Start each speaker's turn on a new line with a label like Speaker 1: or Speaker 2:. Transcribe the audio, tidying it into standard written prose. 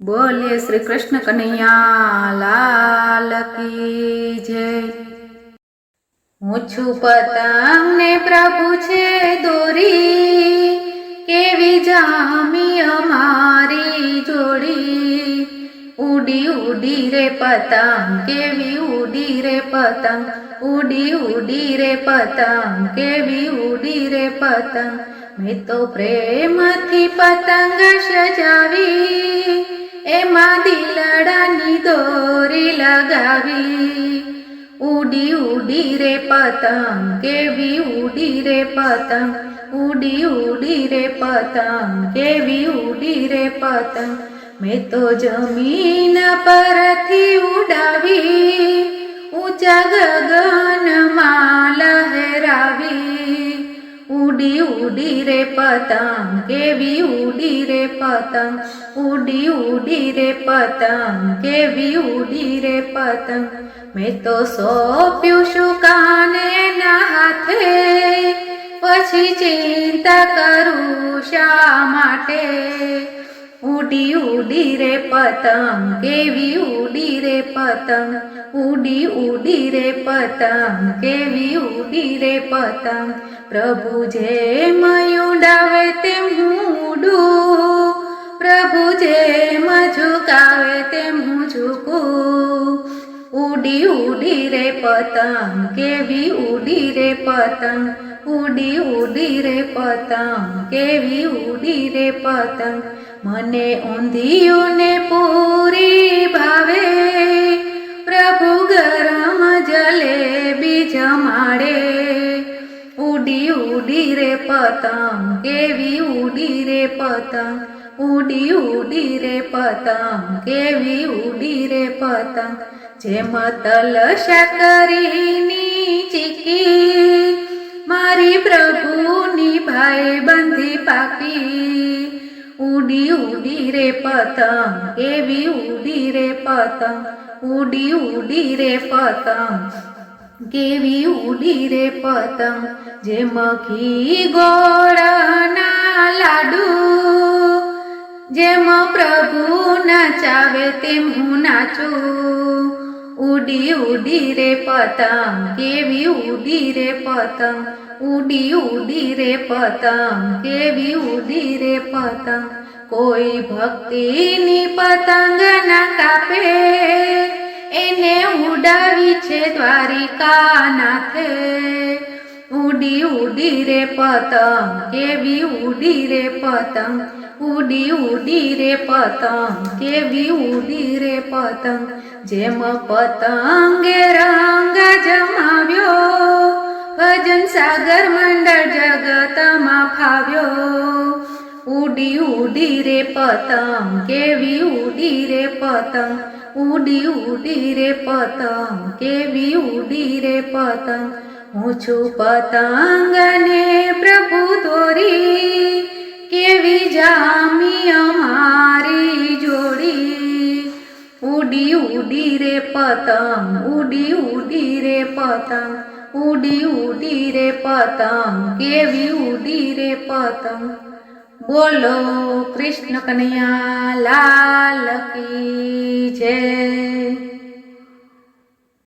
Speaker 1: बोलिए श्री कृष्ण कन्हैया लाल की जय। હું છું પતંગ ને પ્રભુ છે દોરી, કેવી જામી અમારી જોડી। ઉડી ઉડી રે પતંગ કેવી ઉડી રે પતંગ, ઉડી ઉડી રે પતંગ કેવી ઉડી રે પતંગ। મેં તો પ્રેમથી પતંગ સજાવી, એમાં દિલડાની દોરી લગાવી। ઉડી ઉડી રે પતંગ કેવી ઉડી રે પતંગ, ઉડી ઉડી રે પતંગ કેવી ઉડી રે પતંગ। મેં તો જમીન પરથી ઉડાવી, ઊંચા ગગનમાં લહેરાવી। ઉડી ઉડી રે પતંગ કેવી ઉડી રે પતંગ, ઉડી ઉડી રે પતંગ કેવી ઉડી રે પતંગ। મેં તો સોંપ્યું શું કાને ના હાથે, પછી ચિંતા કરું શા માટે। ઉડી ઉડી રે પતંગ કેવી ઉડી રે પતંગ, ઉડી ઉડી રે પતંગ કેવી ઉડી રે પતંગ। પ્રભુ જેમ ઉડાવે તેમ હું ઉડું, પ્રભુ જેમ ઝુકાવે તેમ હું ઝૂકું। ઉડી ઉડી રે પતંગ કેવી ઉડી રે પતંગ, ઉડી ઉડી રે પતંગ કેવી ઉડી રે પતંગ। મને ઊંધિયું ને પૂરી ભાવે, પ્રભુ ગરમ જલેબી જમાડે। ઉડી ઉડી રે પતંગ કેવી ઉડી રે પતંગ, ઉડી ઉડી રે પતંગ કેવી ઉડી રે પતંગ। જેમ તલ સાકરીની ચીકી, મારી પ્રભુની ભાઈ બંધી પાકી। ઉડી ઉડી રે પતંગ કેવી ઉડી રે પતંગ, ઉડી ઉડી રે પતંગ કેવી ઉડી રે પતંગ। જેમ ઘી ગોળના લાડુ, જેમ પ્રભુ નચાવે તેમ હું નાચું। ઉડી ઉડી રે પતંગ કેવી ઉડી રે પતંગ, ઉડી ઉડી રે પતંગ કેવી ઉડી રે પતંગ। કોઈ ભક્તિની પતંગ ના કાપે, એને ઉડાવી છે દ્વારિકા નાથે। ઉડી ઉડી રે પતંગ કેવી ઉડી રે પતંગ, ઉડી ઉડી રે પતંગ કેવી ઉડી રે પતંગ। જેમ પતંગે રંગ જમાવ્યો, ભજન સાગર મંડળ જગતમાં ફાવ્યો। ઉડી ઉડી રે પતંગ કેવી ઉડી રે પતંગ, ઉડી ઉડી રે પતંગ કેવી ઉડી રે પતંગ। હું છું પતંગ ને પ્રભુ દોરી, કેવી જામી અમારી જોડી। ઉડી ઉડી રે પતંગ, ઉડી ઉડી રે પતંગ, ઉડી ઉડી રે પતંગ કેવી ઉડી રે પતંગ। બોલો કૃષ્ણ કનૈયા લાલ કી જય।